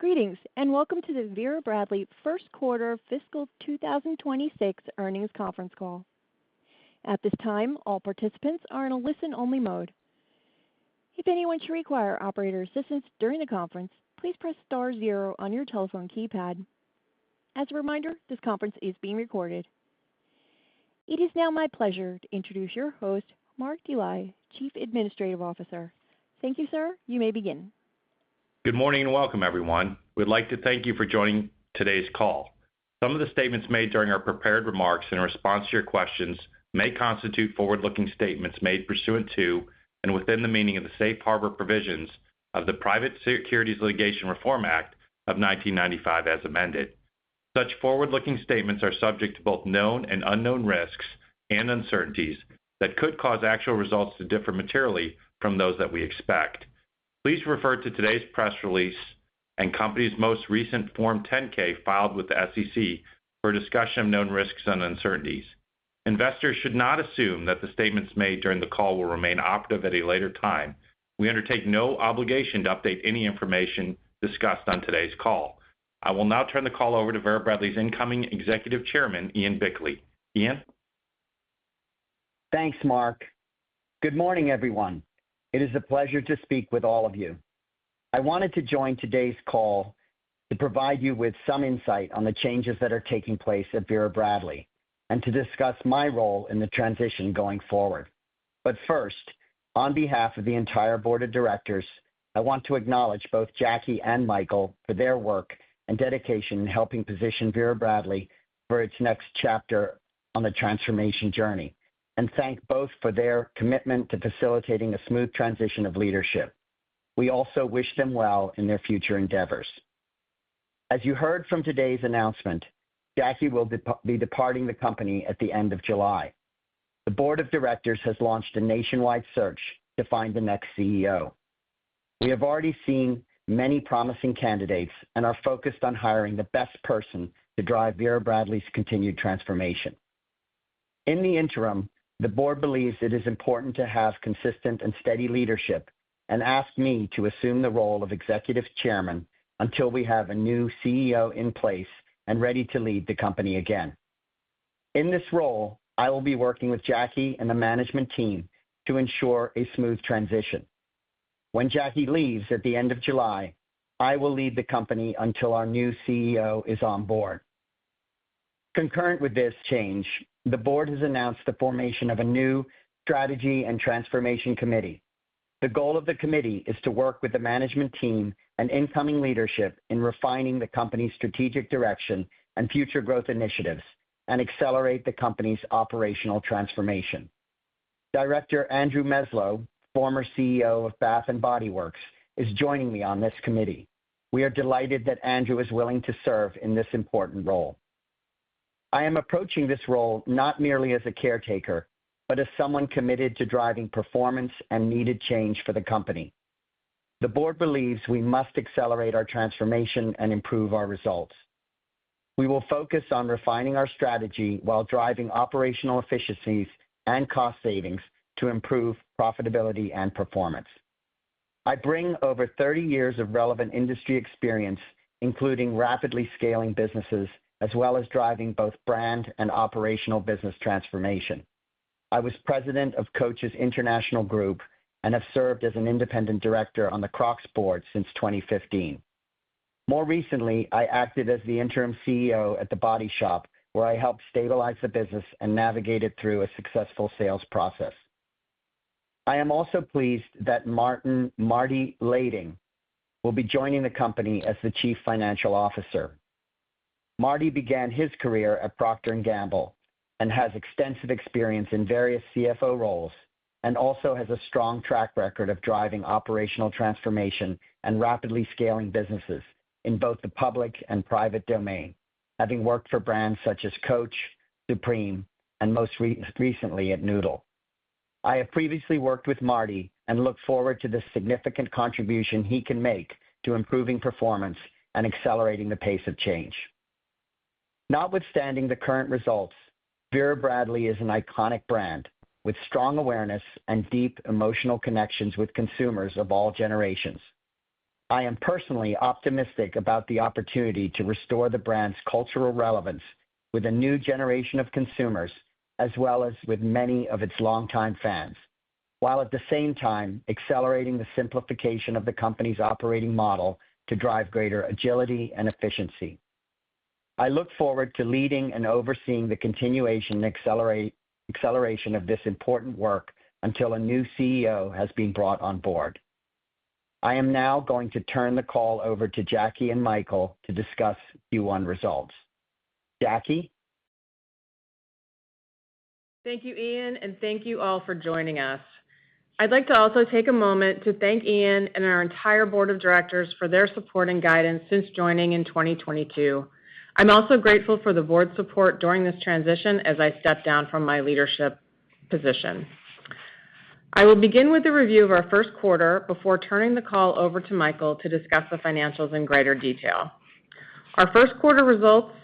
Greetings, and welcome to the Vera Bradley first quarter fiscal 2026 earnings conference call. At this time, all participants are in a listen-only mode. If anyone should require operator assistance during the conference, please press star zero on your telephone keypad. As a reminder, this conference is being recorded. It is now my pleasure to introduce your host, Mark DeLai, Chief Administrative Officer. Thank you, sir. You may begin. Good morning and welcome, everyone. We'd like to thank you for joining today's call. Some of the statements made during our prepared remarks in response to your questions may constitute forward-looking statements made pursuant to and within the meaning of the safe harbor provisions of the Private Securities Litigation Reform Act of 1995 as amended. Such forward-looking statements are subject to both known and unknown risks and uncertainties that could cause actual results to differ materially from those that we expect. Please refer to today's press release and company's most recent Form 10-K filed with the SEC for a discussion of known risks and uncertainties. Investors should not assume that the statements made during the call will remain operative at a later time. We undertake no obligation to update any information discussed on today's call. I will now turn the call over to Vera Bradley's incoming Executive Chairman, Ian Bickley. Ian? Thanks, Mark. Good morning, everyone. It is a pleasure to speak with all of you. I wanted to join today's call to provide you with some insight on the changes that are taking place at Vera Bradley and to discuss my role in the transition going forward. But first, on behalf of the entire board of directors, I want to acknowledge both Jackie and Michael for their work and dedication in helping position Vera Bradley for its next chapter on the transformation journey, and thank both for their commitment to facilitating a smooth transition of leadership. We also wish them well in their future endeavors. As you heard from today's announcement, Jackie will be departing the company at the end of July. The board of directors has launched a nationwide search to find the next CEO. We have already seen many promising candidates and are focused on hiring the best person to drive Vera Bradley's continued transformation. In the interim, the board believes it is important to have consistent and steady leadership and asked me to assume the role of executive chairman until we have a new CEO in place and ready to lead the company again. In this role, I will be working with Jackie and the management team to ensure a smooth transition. When Jackie leaves at the end of July, I will lead the company until our new CEO is on board. Concurrent with this change, the board has announced the formation of a new strategy and transformation committee. The goal of the committee is to work with the management team and incoming leadership in refining the company's strategic direction and future growth initiatives and accelerate the company's operational transformation. Director Andrew Meslow, former CEO of Bath & Body Works, is joining me on this committee. We are delighted that Andrew is willing to serve in this important role. I am approaching this role not merely as a caretaker, but as someone committed to driving performance and needed change for the company. The board believes we must accelerate our transformation and improve our results. We will focus on refining our strategy while driving operational efficiencies and cost savings to improve profitability and performance. I bring over 30 years of relevant industry experience, including rapidly scaling businesses, as well as driving both brand and operational business transformation. I was president of Coach's International Group and have served as an independent director on the Crocs board since 2015. More recently, I acted as the interim CEO at The Body Shop, where I helped stabilize the business and navigate it through a successful sales process. I am also pleased that Marty Lading will be joining the company as the Chief Financial Officer. Marty began his career at Procter & Gamble and has extensive experience in various CFO roles and also has a strong track record of driving operational transformation and rapidly scaling businesses in both the public and private domain, having worked for brands such as Coach, Supreme, and most recently at Noodle. I have previously worked with Marty and look forward to the significant contribution he can make to improving performance and accelerating the pace of change. Notwithstanding the current results, Vera Bradley is an iconic brand with strong awareness and deep emotional connections with consumers of all generations. I am personally optimistic about the opportunity to restore the brand's cultural relevance with a new generation of consumers, as well as with many of its longtime fans, while at the same time accelerating the simplification of the company's operating model to drive greater agility and efficiency. I look forward to leading and overseeing the continuation and acceleration of this important work until a new CEO has been brought on board. I am now going to turn the call over to Jackie and Michael to discuss Q1 results. Jackie? Thank you, Ian, and thank you all for joining us. I'd like to also take a moment to thank Ian and our entire board of directors for their support and guidance since joining in 2022. I'm also grateful for the board's support during this transition as I step down from my leadership position. I will begin with a review of our first quarter before turning the call over to Michael to discuss the financials in greater detail. Our first quarter results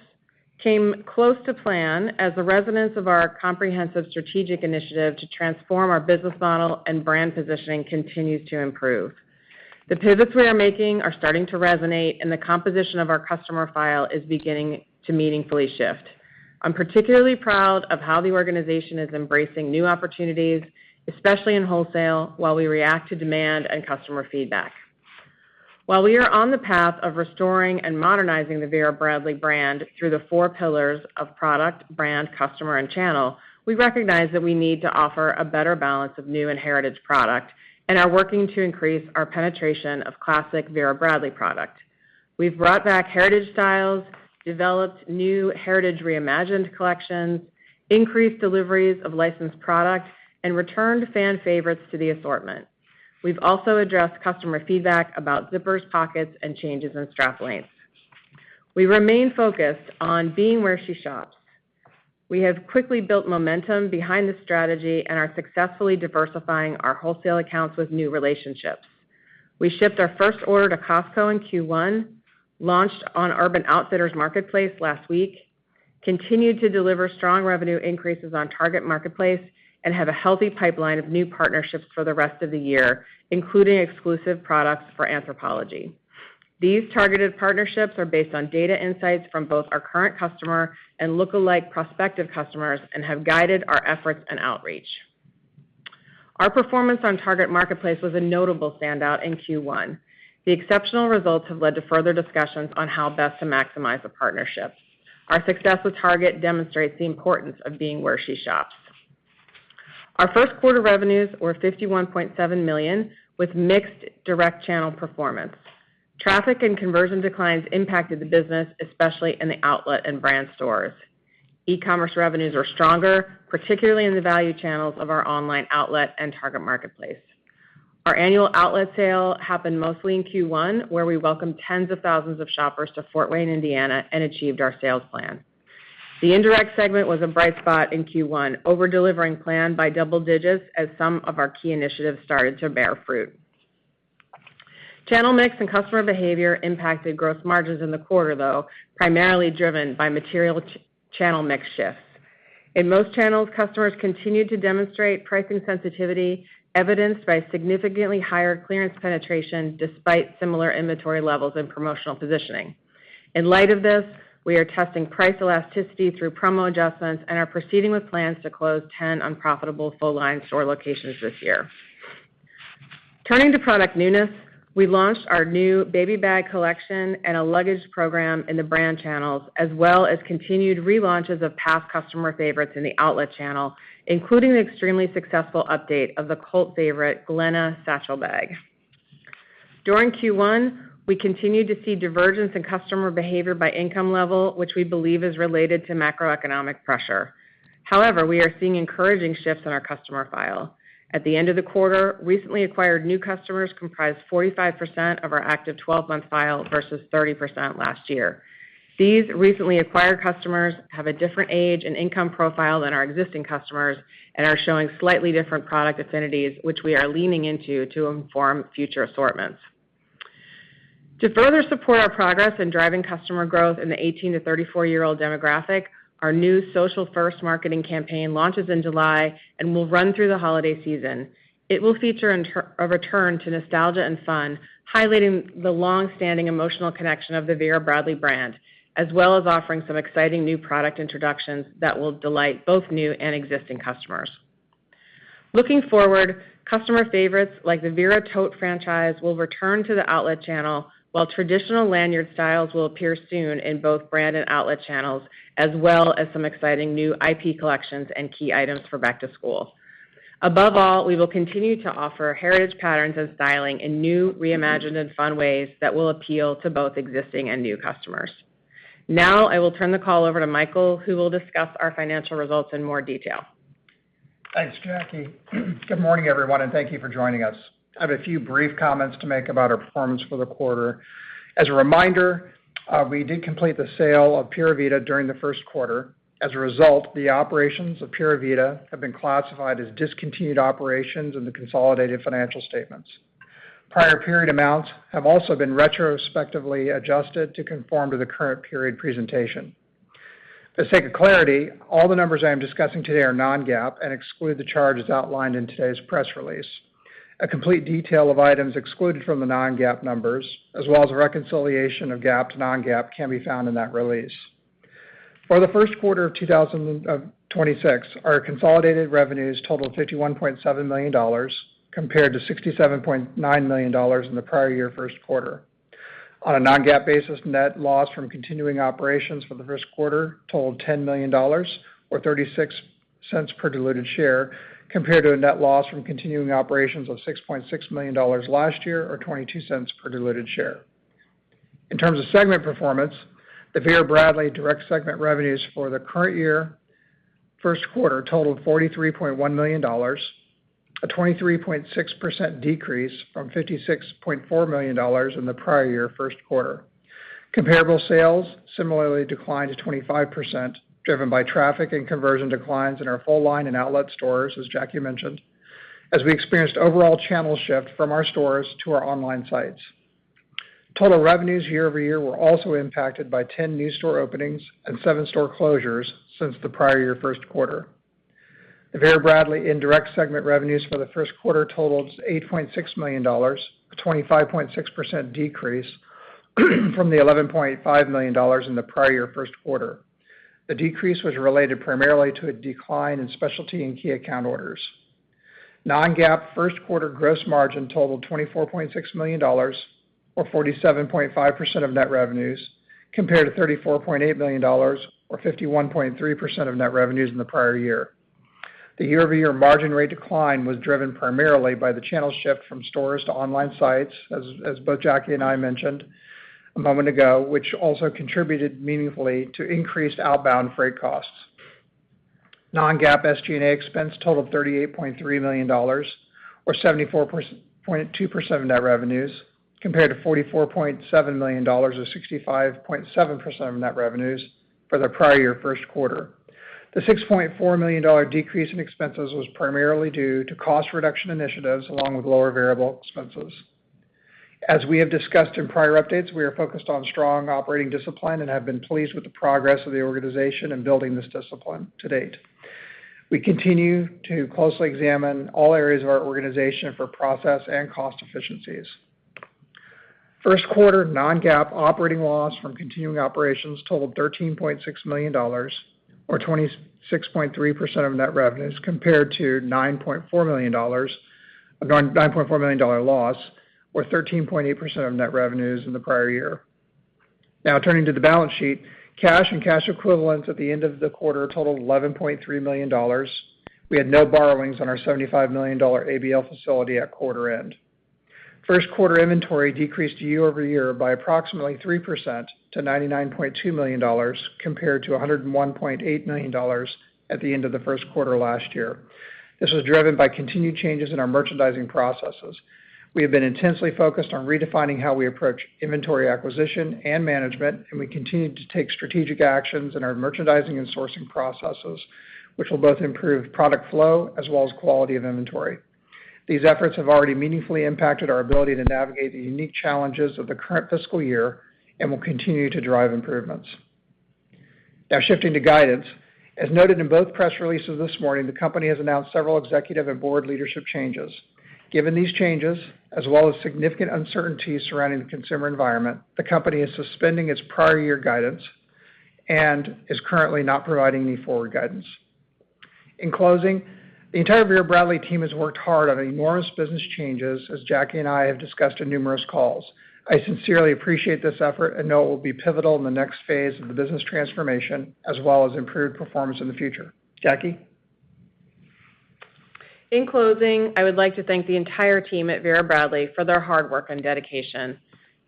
came close to plan as the resonance of our comprehensive strategic initiative to transform our business model and brand positioning continues to improve. The pivots we are making are starting to resonate, and the composition of our customer file is beginning to meaningfully shift. I'm particularly proud of how the organization is embracing new opportunities, especially in wholesale, while we react to demand and customer feedback. While we are on the path of restoring and modernizing the Vera Bradley brand through the 4 pillars of product, brand, customer, and channel, we recognize that we need to offer a better balance of new and heritage product and are working to increase our penetration of classic Vera Bradley product. We've brought back heritage styles, developed new heritage reimagined collections, increased deliveries of licensed product, and returned fan favorites to the assortment. We've also addressed customer feedback about zippers, pockets, and changes in strap lengths. We remain focused on being where she shops. We have quickly built momentum behind this strategy and are successfully diversifying our wholesale accounts with new relationships. We shipped our first order to Costco in Q1, launched on Urban Outfitters Marketplace last week, continued to deliver strong revenue increases on Target Marketplace, and have a healthy pipeline of new partnerships for the rest of the year, including exclusive products for Anthropologie. These targeted partnerships are based on data insights from both our current customer and lookalike prospective customers and have guided our efforts and outreach. Our performance on Target Marketplace was a notable standout in Q1. The exceptional results have led to further discussions on how best to maximize the partnership. Our success with Target demonstrates the importance of being where she shops. Our first quarter revenues were $51.7 million, with mixed direct channel performance. Traffic and conversion declines impacted the business, especially in the outlet and brand stores. E-commerce revenues are stronger, particularly in the value channels of our online outlet and Target Marketplace. Our annual outlet sale happened mostly in Q1, where we welcomed tens of thousands of shoppers to Fort Wayne, Indiana, and achieved our sales plan. The indirect segment was a bright spot in Q1, over-delivering plan by double digits as some of our key initiatives started to bear fruit. Channel mix and customer behavior impacted gross margins in the quarter, though, primarily driven by material channel mix shifts. In most channels, customers continued to demonstrate pricing sensitivity, evidenced by significantly higher clearance penetration despite similar inventory levels and promotional positioning. In light of this, we are testing price elasticity through promo adjustments and are proceeding with plans to close 10 unprofitable full-line store locations this year. Turning to product newness, we launched our new baby bag collection and a luggage program in the brand channels, as well as continued relaunches of past customer favorites in the outlet channel, including the extremely successful update of the cult favorite Glenna satchel bag. During Q1, we continued to see divergence in customer behavior by income level, which we believe is related to macroeconomic pressure. However, we are seeing encouraging shifts in our customer file. At the end of the quarter, recently acquired new customers comprised 45% of our active 12-month file versus 30% last year. These recently acquired customers have a different age and income profile than our existing customers and are showing slightly different product affinities, which we are leaning into to inform future assortments. To further support our progress in driving customer growth in the 18 to 34-year-old demographic, our new Social First marketing campaign launches in July and will run through the holiday season. It will feature a return to nostalgia and fun, highlighting the long-standing emotional connection of the Vera Bradley brand, as well as offering some exciting new product introductions that will delight both new and existing customers. Looking forward, customer favorites like the Vera Tote franchise will return to the outlet channel, while traditional lanyard styles will appear soon in both brand and outlet channels, as well as some exciting new IP collections and key items for back to school. Above all, we will continue to offer heritage patterns and styling in new, reimagined, and fun ways that will appeal to both existing and new customers. Now I will turn the call over to Michael, who will discuss our financial results in more detail. Thanks, Jackie. Good morning, everyone, and thank you for joining us. I have a few brief comments to make about our performance for the quarter. As a reminder, we did complete the sale of Pura Vida during the first quarter. As a result, the operations of Pura Vida have been classified as discontinued operations in the consolidated financial statements. Prior period amounts have also been retrospectively adjusted to conform to the current period presentation. For the sake of clarity, all the numbers I am discussing today are non-GAAP and exclude the charges outlined in today's press release. A complete detail of items excluded from the non-GAAP numbers, as well as a reconciliation of GAAP to non-GAAP, can be found in that release. For the first quarter of 2026, our consolidated revenues totaled $51.7 million compared to $67.9 million in the prior year first quarter. On a non-GAAP basis, net loss from continuing operations for the first quarter totaled $10 million, or 36 cents per diluted share, compared to a net loss from continuing operations of $6.6 million last year, or 22 cents per diluted share. In terms of segment performance, the Vera Bradley direct segment revenues for the current year first quarter totaled $43.1 million, a 23.6% decrease from $56.4 million in the prior year first quarter. Comparable sales similarly declined to 25%, driven by traffic and conversion declines in our full line and outlet stores, as Jackie mentioned, as we experienced overall channel shift from our stores to our online sites. Total revenues year over year were also impacted by 10 new store openings and 7 store closures since the prior year first quarter. The Vera Bradley indirect segment revenues for the first quarter totaled $8.6 million, a 25.6% decrease from the $11.5 million in the prior year first quarter. The decrease was related primarily to a decline in specialty and key account orders. Non-GAAP first quarter gross margin totaled $24.6 million, or 47.5% of net revenues, compared to $34.8 million, or 51.3% of net revenues in the prior year. The year-over-year margin rate decline was driven primarily by the channel shift from stores to online sites, as both Jackie and I mentioned a moment ago, which also contributed meaningfully to increased outbound freight costs. Non-GAAP SG&A expense totaled $38.3 million, or 74.2% of net revenues, compared to $44.7 million, or 65.7% of net revenues for the prior year first quarter. The $6.4 million decrease in expenses was primarily due to cost reduction initiatives along with lower variable expenses. As we have discussed in prior updates, we are focused on strong operating discipline and have been pleased with the progress of the organization in building this discipline to date. We continue to closely examine all areas of our organization for process and cost efficiencies. First quarter non-GAAP operating loss from continuing operations totaled $13.6 million, or 26.3% of net revenues, compared to $9.4 million loss, or 13.8% of net revenues in the prior year. Now turning to the balance sheet, cash and cash equivalents at the end of the quarter totaled $11.3 million. We had no borrowings on our $75 million ABL facility at quarter end. First quarter inventory decreased year over year by approximately 3% to $99.2 million, compared to $101.8 million at the end of the first quarter last year. This was driven by continued changes in our merchandising processes. We have been intensely focused on redefining how we approach inventory acquisition and management, and we continue to take strategic actions in our merchandising and sourcing processes, which will both improve product flow as well as quality of inventory. These efforts have already meaningfully impacted our ability to navigate the unique challenges of the current fiscal year and will continue to drive improvements. Now shifting to guidance, as noted in both press releases this morning, the company has announced several executive and board leadership changes. Given these changes, as well as significant uncertainty surrounding the consumer environment, the company is suspending its prior year guidance and is currently not providing any forward guidance. In closing, the entire Vera Bradley team has worked hard on enormous business changes, as Jackie and I have discussed in numerous calls. I sincerely appreciate this effort and know it will be pivotal in the next phase of the business transformation, as well as improved performance in the future. Jackie? In closing, I would like to thank the entire team at Vera Bradley for their hard work and dedication.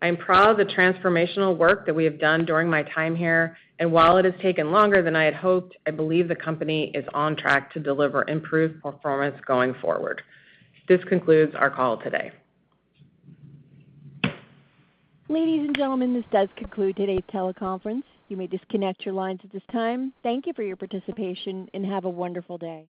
I am proud of the transformational work that we have done during my time here, and while it has taken longer than I had hoped, I believe the company is on track to deliver improved performance going forward. This concludes our call today. Ladies and gentlemen, this does conclude today's teleconference. You may disconnect your lines at this time. Thank you for your participation, and have a wonderful day.